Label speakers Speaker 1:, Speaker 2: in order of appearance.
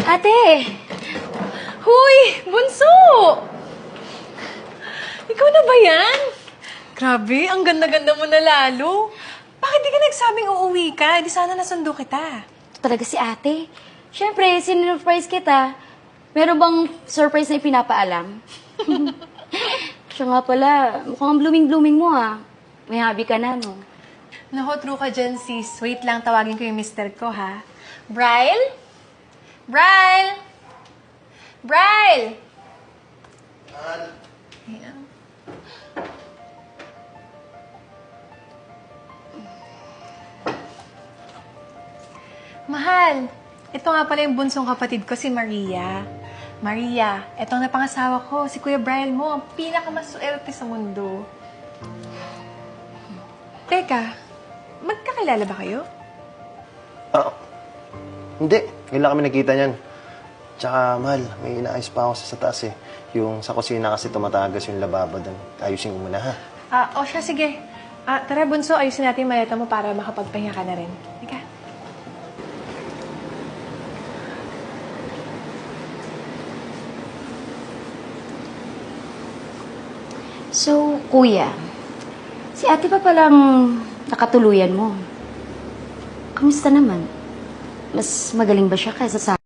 Speaker 1: Ate!
Speaker 2: Huy! Bunso! Ikaw na ba yan? Grabe, ang ganda-ganda mo na lalo. Bakit di ka nagsabing uuwi ka? Di sana nasundo kita.
Speaker 1: Ito talaga si ate. Siyempre, sinurprise kita. Meron bang surprise na ipinapaalam? Siya nga pala, mukhang blooming-blooming mo ah. May hobby ka na, no?
Speaker 2: Naku, true ka dyan, sis. Wait lang, tawagin ko yung mister ko, ha? Bryle? Bryle? Bryle? Ayan. Mahal, ito nga pala yung bunsong kapatid ko, si Maria. Maria, ito ang napangasawa ko, si Kuya Bryle mo, ang pinakamaswerte sa mundo. Teka, magkakilala ba kayo?
Speaker 3: Ah, hindi. Ngayon lang kami nakita niyan. Tsaka, mahal, may inaayos pa ako sa taas eh. Yung sa kusina kasi tumatagas yung lababo doon. Ayusin ko muna, ha?
Speaker 2: Siya, sige. Tara, Bunso, ayusin natin yung maleta mo para makapagpahinga ka na rin. Ika.
Speaker 1: So, kuya, si ate pa palang nakatuluyan mo. Kamusta naman? Mas magaling ba siya kaysa sa